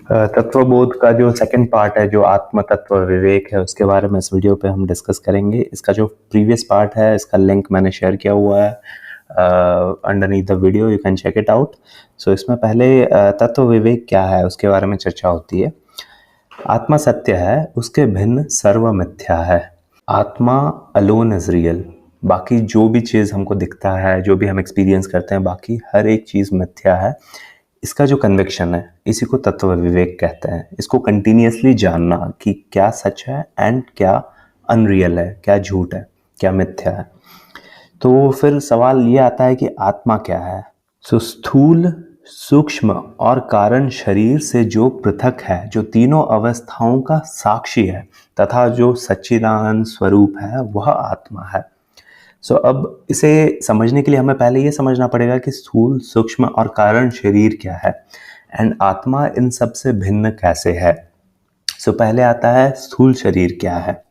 तत्वबोध का जो second part है, जो आत्म तत्व विवेक है, उसके बारे में इस वीडियो पे हम डिस्कस करेंगे। इसका जो प्रीवियस पार्ट है, इसका लिंक मैंने शेयर किया हुआ है underneath the video, you can check it out. So इसमें पहले तत्व विवेक क्या है उसके बारे में चर्चा होती है। आत्मा सत्य है, उसके भिन्न सर्व मिथ्या है। आत्मा अलोन इज रियल। बाकी जो भी चीज़ हमको दिखता है, जो भी हम एक्सपीरियंस करते हैं, बाकी हर एक चीज़ मिथ्या है। इसका जो कन्विक्शन है, इसी को तत्व विवेक कहते हैं। इसको कंटिन्यूअसली जानना कि क्या सच है एंड क्या अनरियल है, क्या झूठ है, क्या मिथ्या है। तो फिर सवाल ये आता है कि आत्मा क्या है। सो स्थूल, सूक्ष्म और कारण शरीर से जो पृथक है, जो तीनों अवस्थाओं का साक्षी है तथा जो सच्चिदानंद स्वरूप है, वह आत्मा है। अब इसे समझने के लिए हमें पहले ये समझना पड़ेगा कि स्थूल, सूक्ष्म और कारण शरीर क्या है एंड आत्मा इन सब से भिन्न कैसे है। पहले आता है स्थूल शरीर क्या है।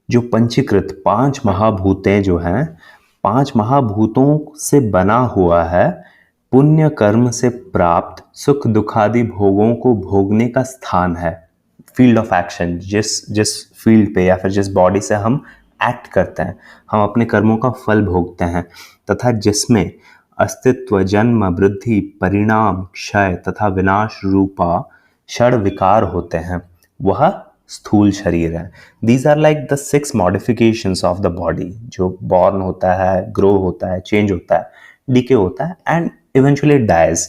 जो पंचीकृत 5 महाभूतें जो हैं, 5 महाभूतों से बना हुआ है, पुण्य कर्म से प्राप्त सुख दुखादि भोगों को भोगने का स्थान है। फील्ड ऑफ एक्शन, जिस जिस फील्ड पे या फिर जिस बॉडी से हम एक्ट करते हैं, हम अपने कर्मों का फल भोगते हैं, तथा जिसमें अस्तित्व, जन्म, वृद्धि, परिणाम, क्षय तथा विनाश रूपा षड विकार होते हैं, वह स्थूल शरीर है। These are like the 6 modifications of the body, जो बॉर्न होता है, ग्रो होता है, चेंज होता है, डीके होता है एंड इवेंचुअली डाइज।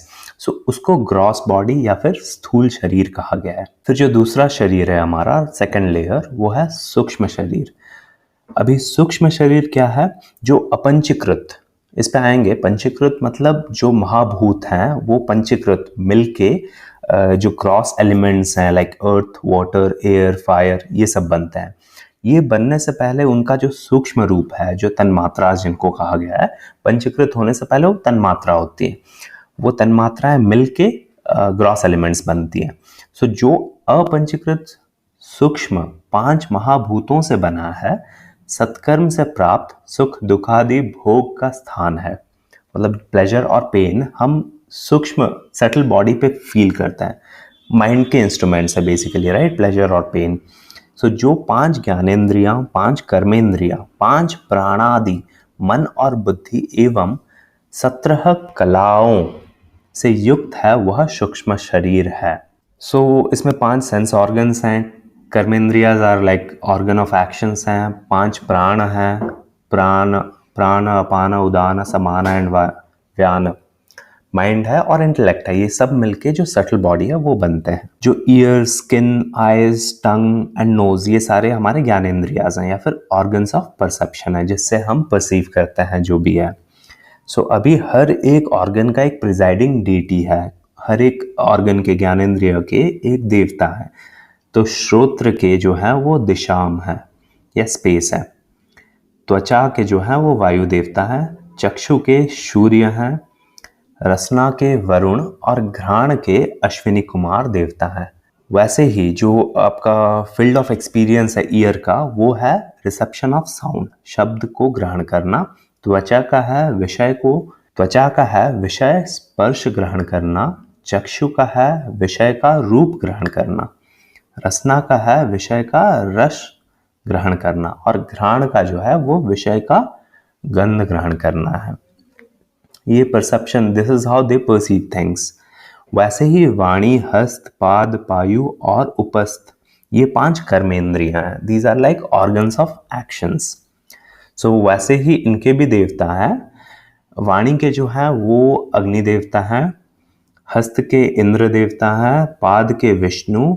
उसको ग्रॉस बॉडी या फिर स्थूल शरीर कहा गया है। फिर जो दूसरा शरीर है हमारा, सेकंड लेयर, वो है सूक्ष्म शरीर। अभी सूक्ष्म शरीर क्या है? जो अपंचीकृत, इस पे आएंगे। पंचीकृत मतलब जो महाभूत हैं वो पंचीकृत मिलके जो क्रॉस एलिमेंट्स हैं like earth, water, air, fire, ये सब बनते हैं। ये बनने से पहले उनका जो सूक्ष्म रूप है, जो तन्मात्रा जिनको कहा गया है, पंचीकृत होने से पहले वो तन्मात्रा होती है। वो तन्मात्राएं मिलके ग्रॉस एलिमेंट्स बनती हैं। जो अपंचीकृत सूक्ष्म 5 महाभूतों से बना है, सत्कर्म से प्राप्त सुख दुखादि भोग का स्थान है। मतलब प्लेजर और पेन हम सूक्ष्म सेटल बॉडी पे फील करते हैं। माइंड के इंस्ट्रूमेंट्स है बेसिकली, राइट? प्लेजर और पेन। जो 5 ज्ञानेंद्रियां, 5 कर्मेंद्रियां, 5 प्राणादि, मन और बुद्धि एवं 17 कलाओं से युक्त है, वह सूक्ष्म शरीर है। इसमें 5 सेंस ऑर्गन्स हैं। कर्मेंद्रियाज are like organ of actions हैं। 5 प्राण हैं, प्राण अपान उदान समान एंड व्यान। माइंड है और इंटेलेक्ट है। ये सब मिलके जो सटल बॉडी है वो बनते हैं। जो ear, skin, eyes, tongue and nose, ये सारे हमारे ज्ञानेंद्रियाज हैं या फिर ऑर्गन्स ऑफ परसेप्शन है, जिससे हम परसीव करते हैं जो भी है। अभी हर एक ऑर्गन का एक प्रिजाइडिंग डीटी है। हर एक ऑर्गन के, ज्ञानेंद्रिय के एक देवता है। श्रोत्र के जो है वो दिशाम है या स्पेस है। त्वचा के जो है वो वायु देवता है। चक्षु के सूर्य हैं। रसना के वरुण और घ्राण के अश्विनी कुमार देवता है। वैसे ही जो आपका फील्ड ऑफ एक्सपीरियंस है ईयर का, वो है रिसेप्शन ऑफ साउंड, शब्द को ग्रहण करना। त्वचा का है विषय स्पर्श ग्रहण करना। चक्षु का है विषय का रूप ग्रहण करना। रसना का है विषय का रस ग्रहण करना। और घ्राण का जो है वो विषय का गंध ग्रहण करना है। ये perception, this is how they perceive things. वैसे ही वाणी, हस्त, पाद, पायु और उपस्थ, ये 5 कर्मेंद्रियां हैं। These are like organs of actions. वैसे ही इनके भी देवता है। वाणी के जो है वो अग्नि देवता है। हस्त के इंद्र देवता है। पाद के विष्णु,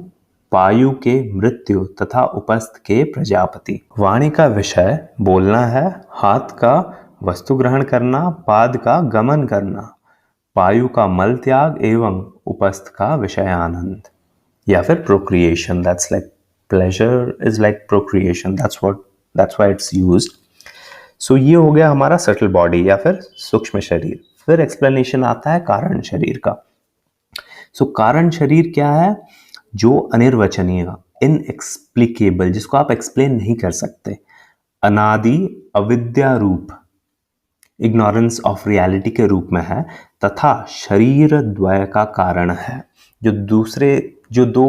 पायु के मृत्यु तथा उपस्थ के प्रजापति। वाणी का विषय बोलना है। हाथ का वस्तु ग्रहण करना। पाद का गमन करना। पायु का मल त्याग एवं उपस्थ का विषय आनंद या फिर procreation. That's like pleasure is like procreation, that's why it's used. ये हो गया हमारा सटल बॉडी या फिर सूक्ष्म शरीर। फिर एक्सप्लेनेशन आता है कारण शरीर का। कारण शरीर क्या है? जो अनिर्वचनीय, इनएक्सप्लिकेबल, जिसको आप एक्सप्लेन नहीं कर सकते, अनादि, अविद्या रूप, इग्नोरेंस ऑफ रियलिटी के रूप में है तथा शरीर द्वय का कारण है। जो दो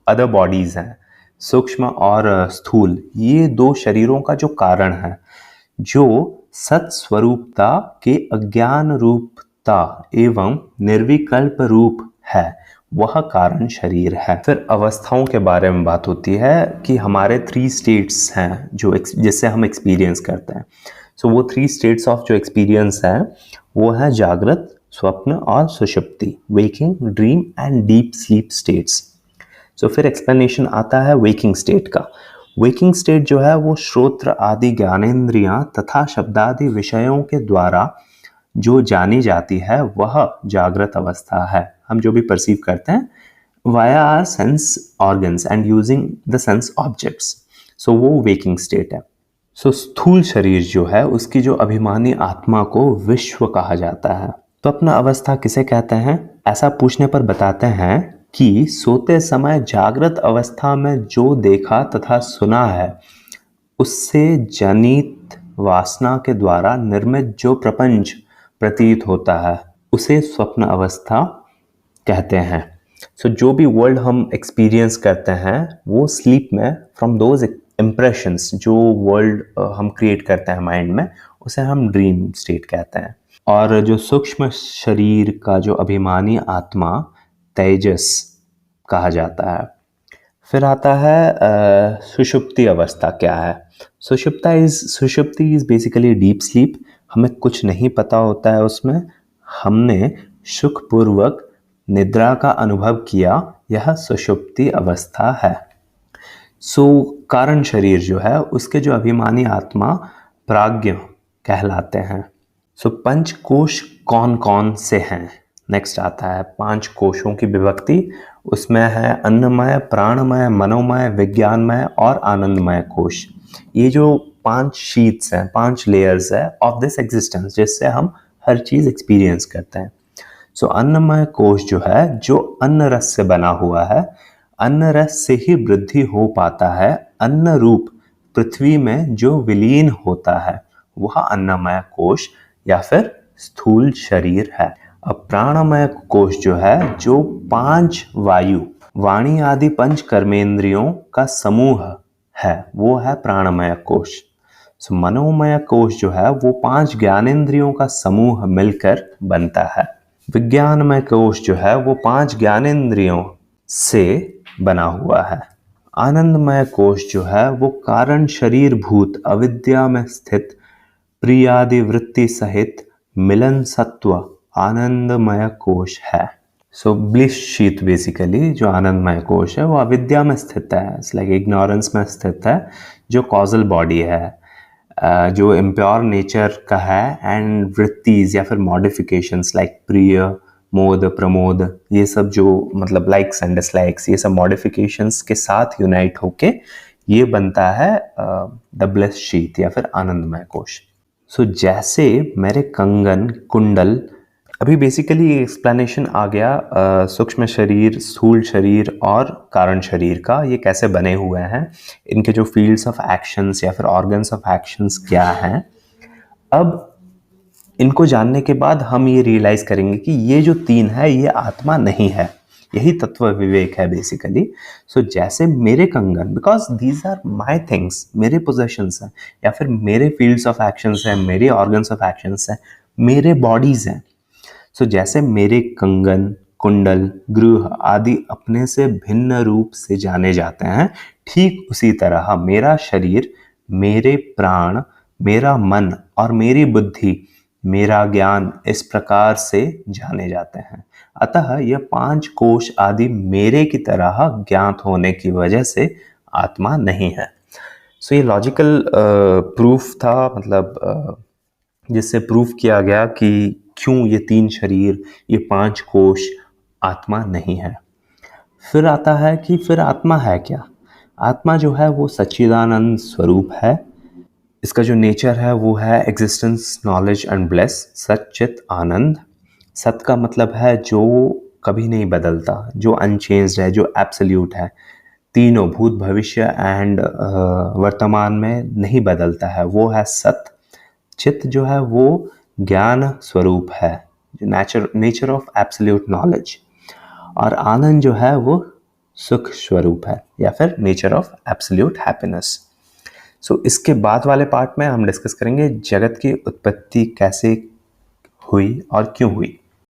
अदर बॉडीज हैं, सूक्ष्म और स्थूल, ये दो शरीरों का जो कारण है, जो सत्स्वरूपता के अज्ञान रूपता एवं निर्विकल्प रूप है, वह कारण शरीर है। फिर अवस्थाओं के बारे में बात होती है कि हमारे 3 स्टेट्स हैं जिससे हम एक्सपीरियंस करते हैं। सो वो 3 स्टेट्स ऑफ जो एक्सपीरियंस है वो है जागृत, स्वप्न और सुषुप्ति, waking, dream and deep sleep states. So फिर एक्सप्लेनेशन आता है वेकिंग स्टेट का। वेकिंग स्टेट जो है वो श्रोत्र आदि ज्ञानेंद्रियां तथा शब्दादि विषयों के द्वारा जो जानी जाती है वह जागृत अवस्था है। हम जो भी परसीव करते हैं via our sense organs and using the sense objects, so वो वेकिंग स्टेट है। सो स्थूल शरीर जो है उसकी जो अभिमानी आत्मा को विश्व कहा जाता है। तो अपना अवस्था किसे कहते हैं, ऐसा पूछने पर बताते हैं कि सोते समय जागृत अवस्था में जो देखा तथा सुना है उससे जनित वासना के द्वारा निर्मित जो प्रपंच प्रतीत होता है उसे स्वप्न अवस्था कहते हैं। सो जो भी वर्ल्ड हम एक्सपीरियंस करते हैं वो स्लीप में फ्रॉम दोज इम्प्रेशंस, जो वर्ल्ड हम क्रिएट करते हैं माइंड में, उसे हम ड्रीम स्टेट कहते हैं। और जो सूक्ष्म शरीर का जो अभिमानी आत्मा तेजस कहा जाता है। फिर आता है सुषुप्ति अवस्था क्या है। सुषुप्ति इज बेसिकली डीप स्लीप। हमें कुछ नहीं पता होता है उसमें, हमने सुखपूर्वक निद्रा का अनुभव किया, यह सुषुप्ति अवस्था है। कारण शरीर जो है उसके जो अभिमानी आत्मा प्राज्ञ कहलाते हैं। पंचकोश कौन कौन से हैं, नेक्स्ट आता है 5 कोशों की विभक्ति। उसमें है अन्नमय, प्राणमय, मनोमय, विज्ञानमय और आनंदमय कोश। ये जो 5 शीट्स हैं, 5 लेयर्स है ऑफ दिस एग्जिस्टेंस, जिससे हम हर चीज एक्सपीरियंस करते हैं। अन्नमय कोश जो है, जो अन्न रस से बना हुआ है, अन्न रस से ही वृद्धि हो पाता है, अन्न रूप पृथ्वी में जो विलीन होता है वह अन्नमय कोश या फिर स्थूल शरीर है। अब प्राणमय कोश जो है, जो 5 वायु, वाणी आदि 5 कर्मेंद्रियों का समूह है, वो है प्राणमय कोश। मनोमय कोश जो है वो 5 ज्ञानेंद्रियों का समूह मिलकर बनता है। विज्ञानमय कोश जो है वो 5 ज्ञानेंद्रियों से बना हुआ है। आनंदमय कोश जो है वो कारण शरीर भूत अविद्या में स्थित प्रियादि वृत्ति सहित मिलन सत्व आनंदमय कोश है। ब्लिस शीत बेसिकली जो आनंदमय कोश है वो अविद्या में स्थित है, इट्स लाइक इग्नोरेंस में स्थित है, जो कॉजल बॉडी है, जो इम्प्योर नेचर का है, एंड वृत्तिज या फिर मॉडिफिकेशंस लाइक प्रिय, मोद, प्रमोद, ये सब जो मतलब लाइक्स एंड डिसलाइक्स, ये सब मॉडिफिकेशंस के साथ यूनाइट होके ये बनता है द ब्लिस शीत या फिर आनंदमय कोश। जैसे मेरे कंगन, कुंडल, अभी बेसिकली एक्सप्लेनेशन आ गया सूक्ष्म शरीर, स्थूल शरीर और कारण शरीर का, ये कैसे बने हुए हैं, इनके जो फील्ड्स ऑफ एक्शंस या फिर ऑर्गन्स ऑफ एक्शंस क्या हैं। अब इनको जानने के बाद हम ये रियलाइज करेंगे कि ये जो 3 है ये आत्मा नहीं है, यही तत्व विवेक है बेसिकली। जैसे मेरे कंगन, because these are my things, मेरे पोजेशंस हैं या फिर मेरे फील्ड्स ऑफ एक्शंस हैं, मेरे ऑर्गन्स ऑफ एक्शंस हैं, मेरे बॉडीज हैं। जैसे मेरे कंगन, कुंडल, गृह आदि अपने से भिन्न रूप से जाने जाते हैं, ठीक उसी तरह मेरा शरीर, मेरे प्राण, मेरा मन और मेरी बुद्धि, मेरा ज्ञान इस प्रकार से जाने जाते हैं। अतः यह 5 कोश आदि मेरे की तरह ज्ञात होने की वजह से आत्मा नहीं है। ये लॉजिकल प्रूफ था, मतलब जिससे प्रूफ किया गया कि क्यों ये 3 शरीर, ये 5 कोश आत्मा नहीं है। फिर आता है कि फिर आत्मा है क्या। आत्मा जो है वो सच्चिदानंद स्वरूप है। इसका जो नेचर है वो है एग्जिस्टेंस, नॉलेज एंड ब्लेस, सच्चित आनंद। सत का मतलब है जो कभी नहीं बदलता, जो अनचेंज्ड है, जो एब्सोल्यूट है, तीनों भूत, भविष्य एंड वर्तमान में नहीं बदलता है, वो है सत। चित जो है वो ज्ञान स्वरूप है, नेचर ऑफ एब्सोल्यूट नॉलेज। और आनंद जो है वो सुख स्वरूप है या फिर नेचर ऑफ एब्सोल्यूट हैप्पीनेस। सो इसके बाद वाले पार्ट में हम डिस्कस करेंगे जगत की उत्पत्ति कैसे हुई और क्यों हुई।